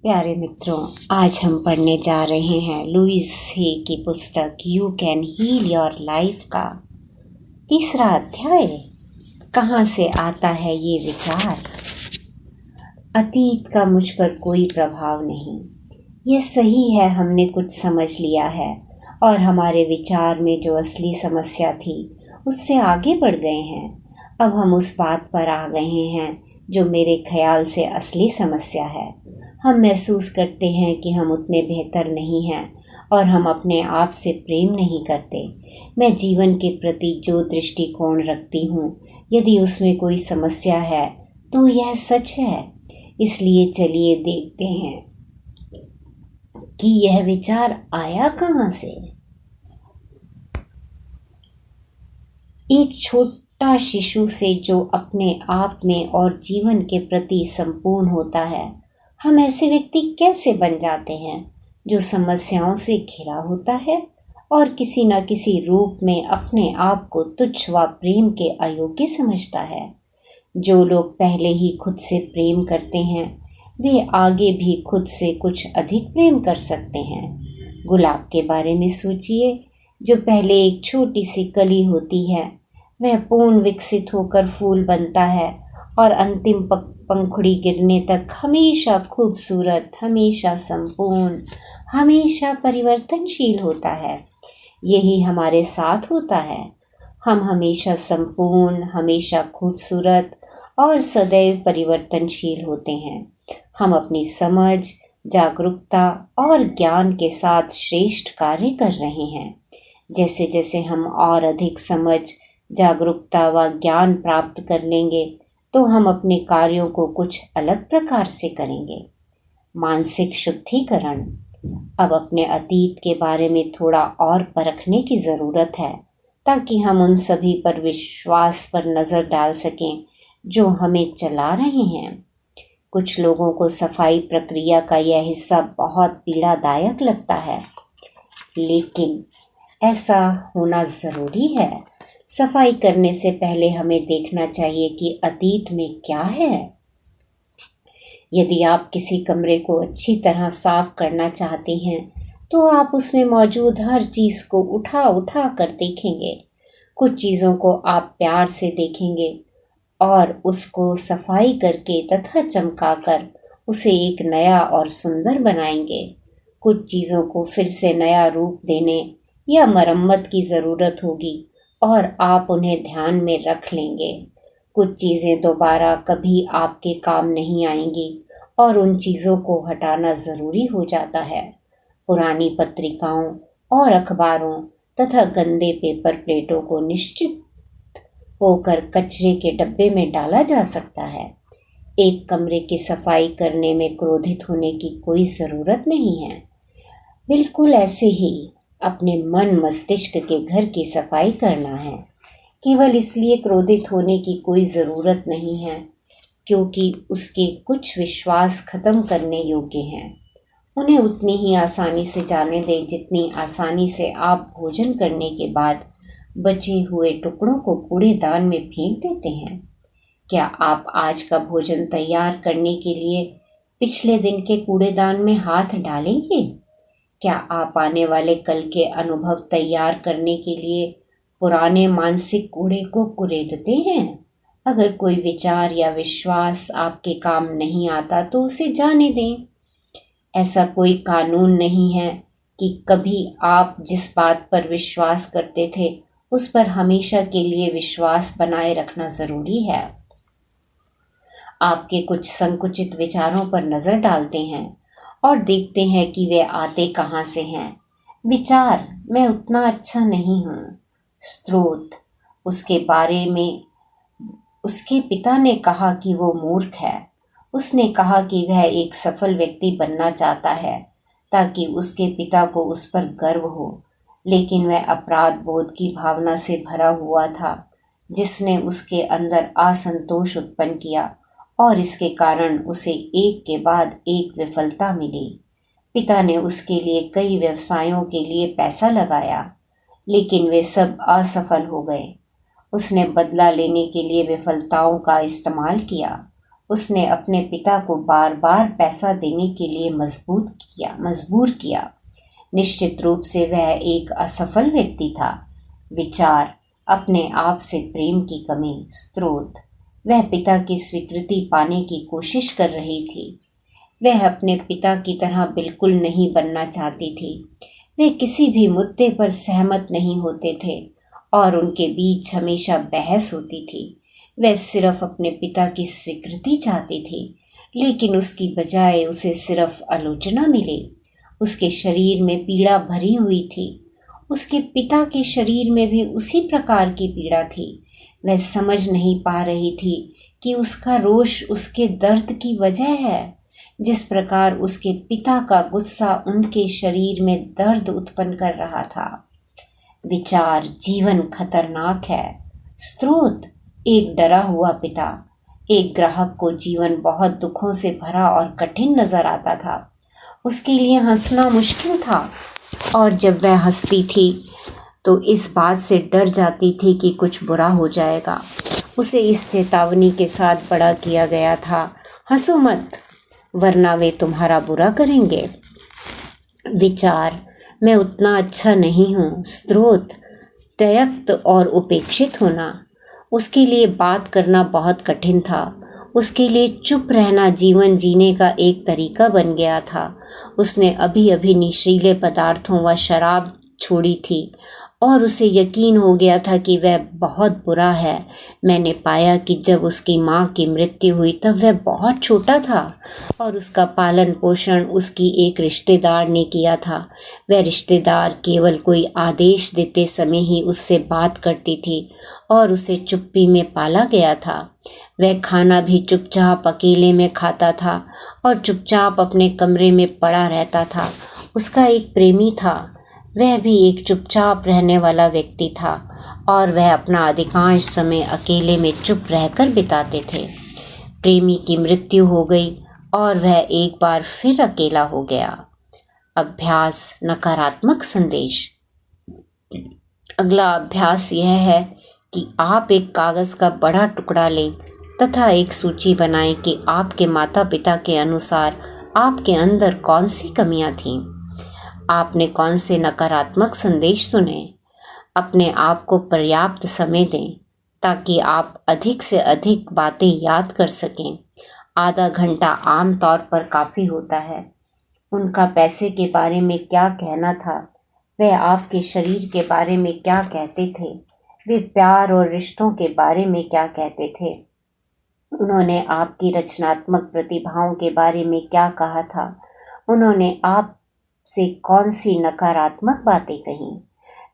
प्यारे मित्रों, आज हम पढ़ने जा रहे हैं लुईस हे की पुस्तक you can heal your life का तीसरा अध्याय। कहाँ से आता है ये विचार? अतीत का मुझ पर कोई प्रभाव नहीं। यह सही है, हमने कुछ समझ लिया है और हमारे विचार में जो असली समस्या थी उससे आगे बढ़ गए हैं। अब हम उस बात पर आ गए हैं जो मेरे ख्याल से असली समस्या है। हम महसूस करते हैं कि हम उतने बेहतर नहीं हैं और हम अपने आप से प्रेम नहीं करते। मैं जीवन के प्रति जो दृष्टिकोण रखती हूँ, यदि उसमें कोई समस्या है तो यह सच है। इसलिए चलिए देखते हैं कि यह विचार आया कहाँ से। एक छोटा शिशु से जो अपने आप में और जीवन के प्रति संपूर्ण होता है, हम ऐसे व्यक्ति कैसे बन जाते हैं जो समस्याओं से घिरा होता है और किसी न किसी रूप में अपने आप को तुच्छ व प्रेम के अयोग्य समझता है। जो लोग पहले ही खुद से प्रेम करते हैं, वे आगे भी खुद से कुछ अधिक प्रेम कर सकते हैं। गुलाब के बारे में सोचिए, जो पहले एक छोटी सी कली होती है, वह पूर्ण विकसित होकर फूल बनता है और अंतिम पंखुड़ी गिरने तक हमेशा खूबसूरत, हमेशा संपूर्ण, हमेशा परिवर्तनशील होता है। यही हमारे साथ होता है। हम हमेशा संपूर्ण, हमेशा खूबसूरत और सदैव परिवर्तनशील होते हैं। हम अपनी समझ, जागरूकता और ज्ञान के साथ श्रेष्ठ कार्य कर रहे हैं। जैसे जैसे हम और अधिक समझ, जागरूकता व ज्ञान प्राप्त कर लेंगे तो हम अपने कार्यों को कुछ अलग प्रकार से करेंगे। मानसिक शुद्धिकरण। अब अपने अतीत के बारे में थोड़ा और परखने की ज़रूरत है ताकि हम उन सभी पर विश्वास पर नज़र डाल सकें जो हमें चला रहे हैं। कुछ लोगों को सफाई प्रक्रिया का यह हिस्सा बहुत पीड़ादायक लगता है, लेकिन ऐसा होना ज़रूरी है। सफाई करने से पहले हमें देखना चाहिए कि अतीत में क्या है। यदि आप किसी कमरे को अच्छी तरह साफ करना चाहते हैं तो आप उसमें मौजूद हर चीज़ को उठा उठा कर देखेंगे। कुछ चीज़ों को आप प्यार से देखेंगे और उसको सफाई करके तथा चमकाकर उसे एक नया और सुंदर बनाएंगे। कुछ चीज़ों को फिर से नया रूप देने या मरम्मत की ज़रूरत होगी और आप उन्हें ध्यान में रख लेंगे। कुछ चीज़ें दोबारा कभी आपके काम नहीं आएंगी और उन चीज़ों को हटाना ज़रूरी हो जाता है। पुरानी पत्रिकाओं और अखबारों तथा गंदे पेपर प्लेटों को निश्चित होकर कचरे के डब्बे में डाला जा सकता है। एक कमरे की सफाई करने में क्रोधित होने की कोई ज़रूरत नहीं है। बिल्कुल ऐसे ही अपने मन मस्तिष्क के घर की सफाई करना है। केवल इसलिए क्रोधित होने की कोई ज़रूरत नहीं है क्योंकि उसके कुछ विश्वास खत्म करने योग्य हैं। उन्हें उतनी ही आसानी से जाने दें जितनी आसानी से आप भोजन करने के बाद बचे हुए टुकड़ों को कूड़ेदान में फेंक देते हैं। क्या आप आज का भोजन तैयार करने के लिए पिछले दिन के कूड़ेदान में हाथ डालेंगे? क्या आप आने वाले कल के अनुभव तैयार करने के लिए पुराने मानसिक कूड़े को कुरेदते हैं? अगर कोई विचार या विश्वास आपके काम नहीं आता तो उसे जाने दें। ऐसा कोई कानून नहीं है कि कभी आप जिस बात पर विश्वास करते थे उस पर हमेशा के लिए विश्वास बनाए रखना ज़रूरी है। आपके कुछ संकुचित विचारों पर नज़र डालते हैं और देखते हैं कि वे आते कहाँ से हैं। विचार, मैं उतना अच्छा नहीं हूँ। स्रोत, उसके बारे में उसके पिता ने कहा कि वो मूर्ख है। उसने कहा कि वह एक सफल व्यक्ति बनना चाहता है ताकि उसके पिता को उस पर गर्व हो, लेकिन वह अपराध बोध की भावना से भरा हुआ था जिसने उसके अंदर असंतोष उत्पन्न किया और इसके कारण उसे एक के बाद एक विफलता मिली। पिता ने उसके लिए कई व्यवसायों के लिए पैसा लगाया, लेकिन वे सब असफल हो गए। उसने बदला लेने के लिए विफलताओं का इस्तेमाल किया उसने अपने पिता को बार बार पैसा देने के लिए मजबूर किया। निश्चित रूप से वह एक असफल व्यक्ति था। विचार, अपने आप से प्रेम की कमी। स्रोत, वह पिता की स्वीकृति पाने की कोशिश कर रही थी। वह अपने पिता की तरह बिल्कुल नहीं बनना चाहती थी। वे किसी भी मुद्दे पर सहमत नहीं होते थे और उनके बीच हमेशा बहस होती थी। वह सिर्फ अपने पिता की स्वीकृति चाहती थी, लेकिन उसकी बजाय उसे सिर्फ आलोचना मिली। उसके शरीर में पीड़ा भरी हुई थी। उसके पिता के शरीर में भी उसी प्रकार की पीड़ा थी। वह समझ नहीं पा रही थी कि उसका रोष उसके दर्द की वजह है, जिस प्रकार उसके पिता का गुस्सा उनके शरीर में दर्द उत्पन्न कर रहा था। विचार, जीवन खतरनाक है। स्रोत, एक डरा हुआ पिता। एक ग्राहक को जीवन बहुत दुखों से भरा और कठिन नजर आता था। उसके लिए हंसना मुश्किल था और जब वह हंसती थी तो इस बात से डर जाती थी कि कुछ बुरा हो जाएगा। उसे इस चेतावनी के साथ बड़ा किया गया था, हंसो मत वरना वे तुम्हारा बुरा करेंगे। विचार, मैं उतना अच्छा नहीं हूँ। स्रोत, त्यक्त और उपेक्षित होना। उसके लिए बात करना बहुत कठिन था। उसके लिए चुप रहना जीवन जीने का एक तरीका बन गया था। उसने अभी अभी नशीले पदार्थों व शराब छोड़ी थी और उसे यकीन हो गया था कि वह बहुत बुरा है। मैंने पाया कि जब उसकी माँ की मृत्यु हुई तब वह बहुत छोटा था और उसका पालन पोषण उसकी एक रिश्तेदार ने किया था। वह रिश्तेदार केवल कोई आदेश देते समय ही उससे बात करती थी और उसे चुप्पी में पाला गया था। वह खाना भी चुपचाप अकेले में खाता था और चुपचाप अपने कमरे में पड़ा रहता था। उसका एक प्रेमी था, वह भी एक चुपचाप रहने वाला व्यक्ति था और वह अपना अधिकांश समय अकेले में चुप रहकर बिताते थे। प्रेमी की मृत्यु हो गई और वह एक बार फिर अकेला हो गया। अभ्यास, नकारात्मक संदेश। अगला अभ्यास यह है कि आप एक कागज का बड़ा टुकड़ा लें तथा एक सूची बनाएं कि आपके माता पिता के अनुसार आपके अंदर कौन सी कमियां थीं। आपने कौन से नकारात्मक संदेश सुने। अपने आप को पर्याप्त समय दें ताकि आप अधिक से अधिक बातें याद कर सकें। आधा घंटा आम तौर पर काफ़ी होता है। उनका पैसे के बारे में क्या कहना था, वह आपके शरीर के बारे में क्या कहते थे, वे प्यार और रिश्तों के बारे में क्या कहते थे, उन्होंने आपकी रचनात्मक प्रतिभाओं के बारे में क्या कहा था, उन्होंने आप से कौन सी नकारात्मक बातें कहीं।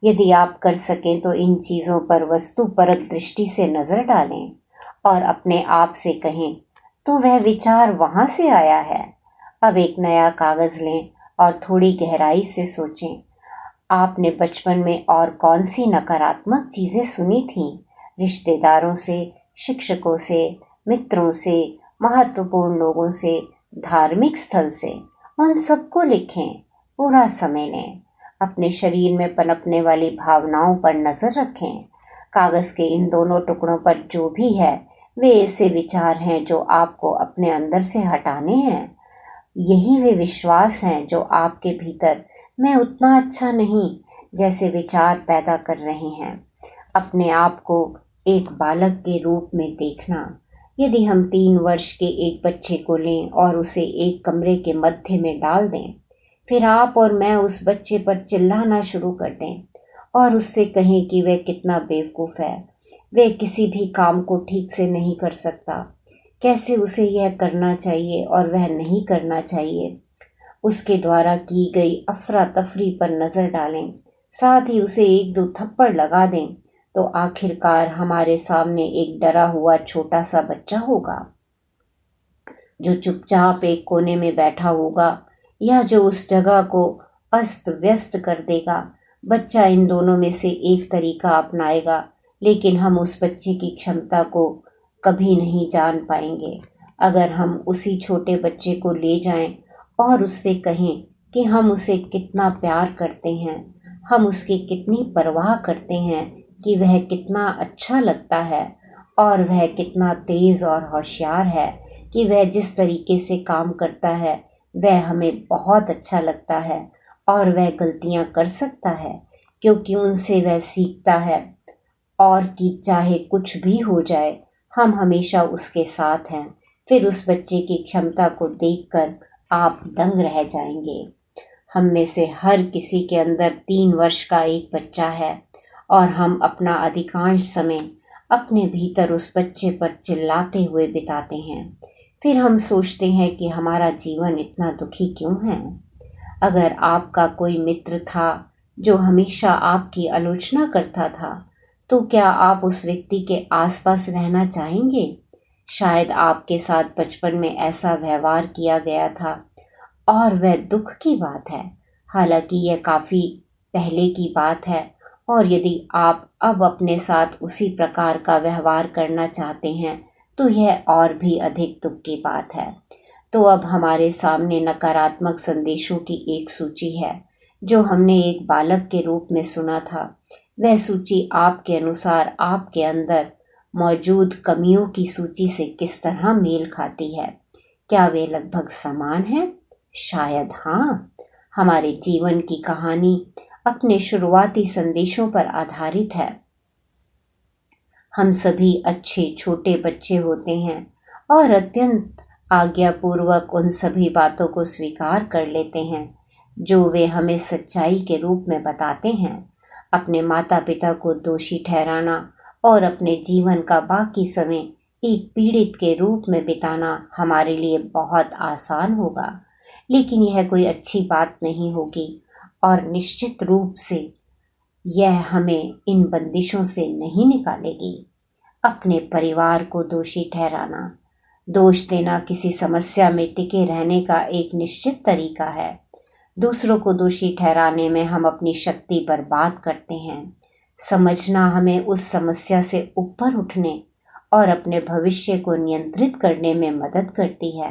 यदि आप कर सकें तो इन चीज़ों पर वस्तुपरक दृष्टि से नज़र डालें और अपने आप से कहें, तो वह विचार वहाँ से आया है। अब एक नया कागज़ लें और थोड़ी गहराई से सोचें, आपने बचपन में और कौन सी नकारात्मक चीज़ें सुनी थीं, रिश्तेदारों से, शिक्षकों से, मित्रों से, महत्वपूर्ण लोगों से, धार्मिक स्थल से। उन सबको लिखें। पूरा समय लें। अपने शरीर में पनपने वाली भावनाओं पर नज़र रखें। कागज़ के इन दोनों टुकड़ों पर जो भी है वे ऐसे विचार हैं जो आपको अपने अंदर से हटाने हैं। यही वे विश्वास हैं जो आपके भीतर मैं उतना अच्छा नहीं जैसे विचार पैदा कर रहे हैं। अपने आप को एक बालक के रूप में देखना। यदि हम 3 वर्ष के एक बच्चे को लें और उसे एक कमरे के मध्य में डाल दें, फिर आप और मैं उस बच्चे पर चिल्लाना शुरू कर दें और उससे कहें कि वह कितना बेवकूफ़ है, वह किसी भी काम को ठीक से नहीं कर सकता, कैसे उसे यह करना चाहिए और वह नहीं करना चाहिए। उसके द्वारा की गई अफरा तफरी पर नज़र डालें, साथ ही उसे 1-2 थप्पड़ लगा दें, तो आखिरकार हमारे सामने एक डरा हुआ छोटा सा बच्चा होगा जो चुपचाप एक कोने में बैठा होगा या जो उस जगह को अस्त व्यस्त कर देगा। बच्चा इन दोनों में से एक तरीका अपनाएगा, लेकिन हम उस बच्चे की क्षमता को कभी नहीं जान पाएंगे। अगर हम उसी छोटे बच्चे को ले जाएं और उससे कहें कि हम उसे कितना प्यार करते हैं, हम उसकी कितनी परवाह करते हैं कि वह कितना अच्छा लगता है और वह कितना तेज़ और होशियार है, कि वह जिस तरीके से काम करता है वह हमें बहुत अच्छा लगता है और वह गलतियां कर सकता है, क्योंकि उनसे वह सीखता है और कि चाहे कुछ भी हो जाए हम हमेशा उसके साथ हैं। फिर उस बच्चे की क्षमता को देखकर आप दंग रह जाएंगे। हम में से हर किसी के अंदर 3 वर्ष का एक बच्चा है और हम अपना अधिकांश समय अपने भीतर उस बच्चे पर चिल्लाते हुए बिताते हैं। फिर हम सोचते हैं कि हमारा जीवन इतना दुखी क्यों है। अगर आपका कोई मित्र था जो हमेशा आपकी आलोचना करता था, तो क्या आप उस व्यक्ति के आसपास रहना चाहेंगे? शायद आपके साथ बचपन में ऐसा व्यवहार किया गया था और वह दुख की बात है। हालांकि यह काफ़ी पहले की बात है, और यदि आप अब अपने साथ उसी प्रकार का व्यवहार करना चाहते हैं तो यह और भी अधिक दुख की बात है। तो अब हमारे सामने नकारात्मक संदेशों की एक सूची है जो हमने एक बालक के रूप में सुना था। वह सूची आपके अनुसार आपके अंदर मौजूद कमियों की सूची से किस तरह मेल खाती है? क्या वे लगभग समान हैं? शायद हाँ। हमारे जीवन की कहानी अपने शुरुआती संदेशों पर आधारित है। हम सभी अच्छे छोटे बच्चे होते हैं और अत्यंत आज्ञापूर्वक उन सभी बातों को स्वीकार कर लेते हैं जो वे हमें सच्चाई के रूप में बताते हैं। अपने माता पिता को दोषी ठहराना और अपने जीवन का बाकी समय एक पीड़ित के रूप में बिताना हमारे लिए बहुत आसान होगा, लेकिन यह कोई अच्छी बात नहीं होगी और निश्चित रूप से यह हमें इन बंदिशों से नहीं निकालेगी। अपने परिवार को दोषी ठहराना, दोष देना किसी समस्या में टिके रहने का एक निश्चित तरीका है। दूसरों को दोषी ठहराने में हम अपनी शक्ति बर्बाद करते हैं। समझना हमें उस समस्या से ऊपर उठने और अपने भविष्य को नियंत्रित करने में मदद करती है।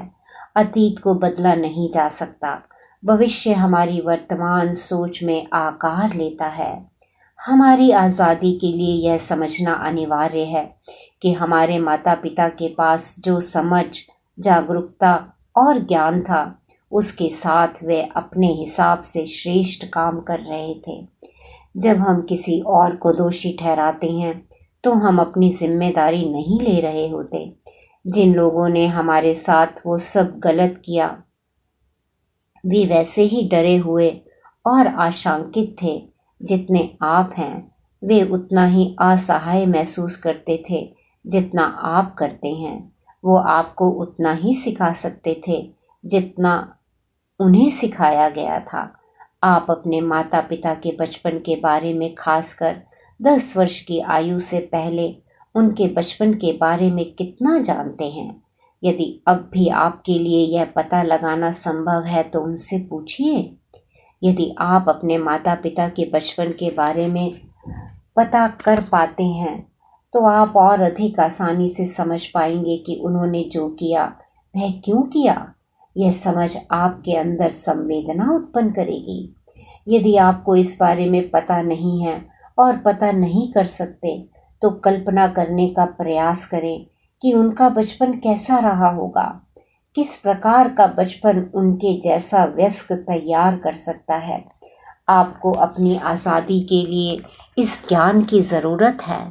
अतीत को बदला नहीं जा सकता, भविष्य हमारी वर्तमान सोच में आकार लेता है। हमारी आज़ादी के लिए यह समझना अनिवार्य है कि हमारे माता पिता के पास जो समझ, जागरूकता और ज्ञान था, उसके साथ वे अपने हिसाब से श्रेष्ठ काम कर रहे थे। जब हम किसी और को दोषी ठहराते हैं तो हम अपनी जिम्मेदारी नहीं ले रहे होते। जिन लोगों ने हमारे साथ वो सब गलत किया, वे वैसे ही डरे हुए और आशंकित थे जितने आप हैं। वे उतना ही असहाय महसूस करते थे जितना आप करते हैं। वो आपको उतना ही सिखा सकते थे जितना उन्हें सिखाया गया था। आप अपने माता पिता के बचपन के बारे में, खासकर 10 वर्ष की आयु से पहले उनके बचपन के बारे में कितना जानते हैं? यदि अब भी आपके लिए यह पता लगाना संभव है तो उनसे पूछिए। यदि आप अपने माता पिता के बचपन के बारे में पता कर पाते हैं तो आप और अधिक आसानी से समझ पाएंगे कि उन्होंने जो किया वह क्यों किया। यह समझ आपके अंदर संवेदना उत्पन्न करेगी। यदि आपको इस बारे में पता नहीं है और पता नहीं कर सकते तो कल्पना करने का प्रयास करें कि उनका बचपन कैसा रहा होगा। किस प्रकार का बचपन उनके जैसा वयस्क तैयार कर सकता है। आपको अपनी आज़ादी के लिए इस ज्ञान की ज़रूरत है।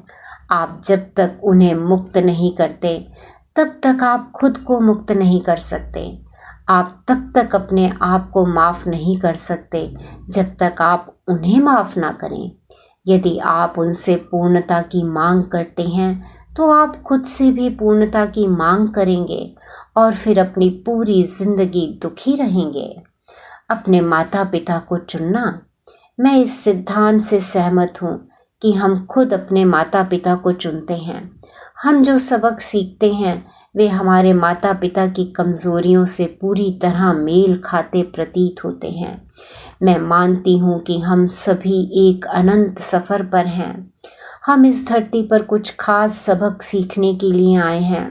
आप जब तक उन्हें मुक्त नहीं करते तब तक आप खुद को मुक्त नहीं कर सकते। आप तब तक अपने आप को माफ़ नहीं कर सकते जब तक आप उन्हें माफ़ ना करें। यदि आप उनसे पूर्णता की मांग करते हैं तो आप खुद से भी पूर्णता की मांग करेंगे और फिर अपनी पूरी जिंदगी दुखी रहेंगे। अपने माता पिता को चुनना। मैं इस सिद्धांत से सहमत हूँ कि हम खुद अपने माता पिता को चुनते हैं। हम जो सबक सीखते हैं वे हमारे माता पिता की कमज़ोरियों से पूरी तरह मेल खाते प्रतीत होते हैं। मैं मानती हूँ कि हम सभी एक अनंत सफ़र पर हैं। हम इस धरती पर कुछ खास सबक सीखने के लिए आए हैं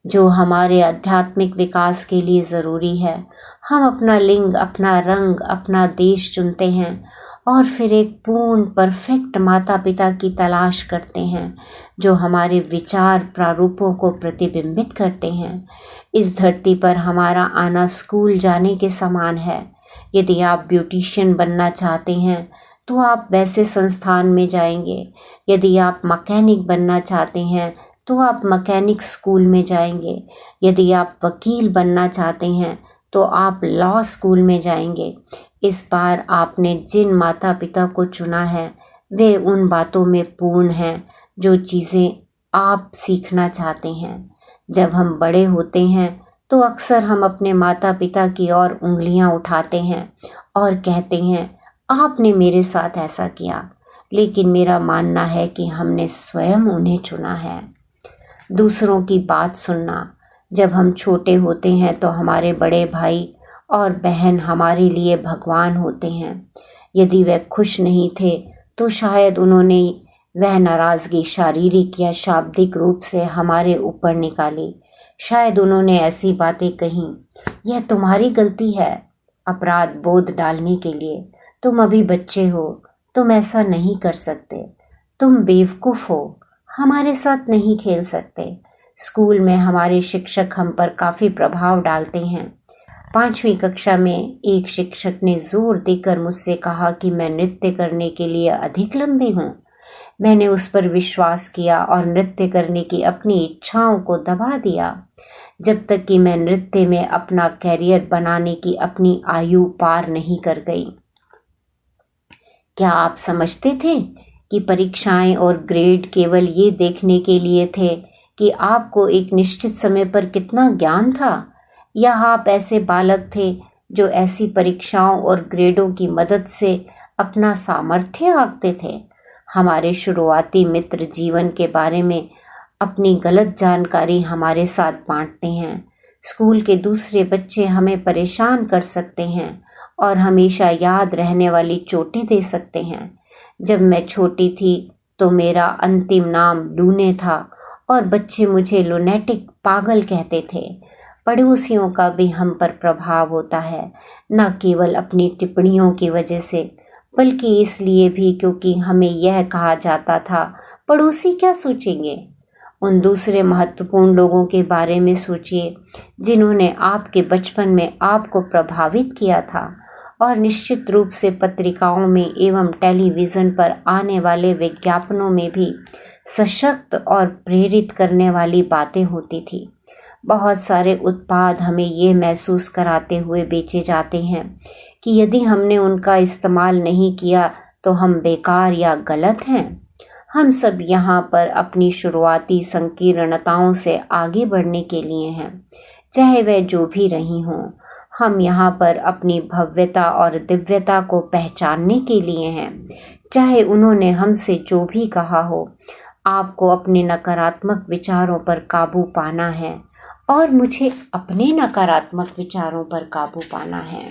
जो हमारे आध्यात्मिक विकास के लिए ज़रूरी है। हम अपना लिंग, अपना रंग, अपना देश चुनते हैं और फिर एक पूर्ण परफेक्ट माता पिता की तलाश करते हैं जो हमारे विचार प्रारूपों को प्रतिबिंबित करते हैं। इस धरती पर हमारा आना स्कूल जाने के समान है। यदि आप ब्यूटिशियन बनना चाहते हैं तो आप वैसे संस्थान में जाएंगे। यदि आप मैकेनिक बनना चाहते हैं तो आप मैकेनिक स्कूल में जाएंगे। यदि आप वकील बनना चाहते हैं तो आप लॉ स्कूल में जाएंगे। इस बार आपने जिन माता पिता को चुना है वे उन बातों में पूर्ण हैं जो चीज़ें आप सीखना चाहते हैं। जब हम बड़े होते हैं तो अक्सर हम अपने माता पिता की ओर उंगलियां उठाते हैं और कहते हैं आपने मेरे साथ ऐसा किया, लेकिन मेरा मानना है कि हमने स्वयं उन्हें चुना है। दूसरों की बात सुनना। जब हम छोटे होते हैं तो हमारे बड़े भाई और बहन हमारे लिए भगवान होते हैं। यदि वे खुश नहीं थे तो शायद उन्होंने वह नाराज़गी शारीरिक या शाब्दिक रूप से हमारे ऊपर निकाली। शायद उन्होंने ऐसी बातें कही, यह तुम्हारी गलती है, अपराध बोध डालने के लिए। तुम अभी बच्चे हो, तुम ऐसा नहीं कर सकते, तुम बेवकूफ़ हो, हमारे साथ नहीं खेल सकते। स्कूल में हमारे शिक्षक हम पर काफ़ी प्रभाव डालते हैं। 5वीं कक्षा में एक शिक्षक ने जोर देकर मुझसे कहा कि मैं नृत्य करने के लिए अधिक लंबी हूँ। मैंने उस पर विश्वास किया और नृत्य करने की अपनी इच्छाओं को दबा दिया जब तक कि मैं नृत्य में अपना कैरियर बनाने की अपनी आयु पार नहीं कर गई। क्या आप समझते थे कि परीक्षाएं और ग्रेड केवल ये देखने के लिए थे कि आपको एक निश्चित समय पर कितना ज्ञान था, या आप ऐसे बालक थे जो ऐसी परीक्षाओं और ग्रेडों की मदद से अपना सामर्थ्य आंकते थे? हमारे शुरुआती मित्र जीवन के बारे में अपनी गलत जानकारी हमारे साथ बांटते हैं। स्कूल के दूसरे बच्चे हमें परेशान कर सकते हैं और हमेशा याद रहने वाली चोटें दे सकते हैं। जब मैं छोटी थी तो मेरा अंतिम नाम लूने था और बच्चे मुझे लुनेटिक पागल कहते थे। पड़ोसियों का भी हम पर प्रभाव होता है, न केवल अपनी टिप्पणियों की वजह से बल्कि इसलिए भी क्योंकि हमें यह कहा जाता था पड़ोसी क्या सोचेंगे। उन दूसरे महत्वपूर्ण लोगों के बारे में सोचिए जिन्होंने आपके बचपन में आपको प्रभावित किया था। और निश्चित रूप से पत्रिकाओं में एवं टेलीविज़न पर आने वाले विज्ञापनों में भी सशक्त और प्रेरित करने वाली बातें होती थी। बहुत सारे उत्पाद हमें ये महसूस कराते हुए बेचे जाते हैं कि यदि हमने उनका इस्तेमाल नहीं किया तो हम बेकार या गलत हैं। हम सब यहाँ पर अपनी शुरुआती संकीर्णताओं से आगे बढ़ने के लिए हैं, चाहे वह जो भी रही हों। हम यहाँ पर अपनी भव्यता और दिव्यता को पहचानने के लिए हैं, चाहे उन्होंने हमसे जो भी कहा हो। आपको अपने नकारात्मक विचारों पर काबू पाना है और मुझे अपने नकारात्मक विचारों पर काबू पाना है।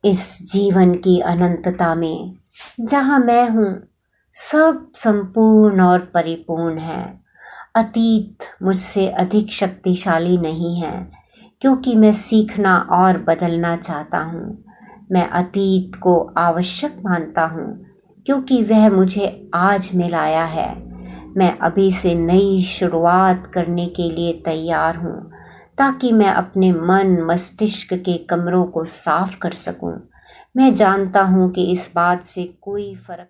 इस जीवन की अनंतता में जहाँ मैं हूँ सब संपूर्ण और परिपूर्ण है। अतीत मुझसे अधिक शक्तिशाली नहीं है क्योंकि मैं सीखना और बदलना चाहता हूँ। मैं अतीत को आवश्यक मानता हूँ क्योंकि वह मुझे आज में लाया है। मैं अभी से नई शुरुआत करने के लिए तैयार हूँ ताकि मैं अपने मन मस्तिष्क के कमरों को साफ कर सकूँ। मैं जानता हूँ कि इस बात से कोई फर्क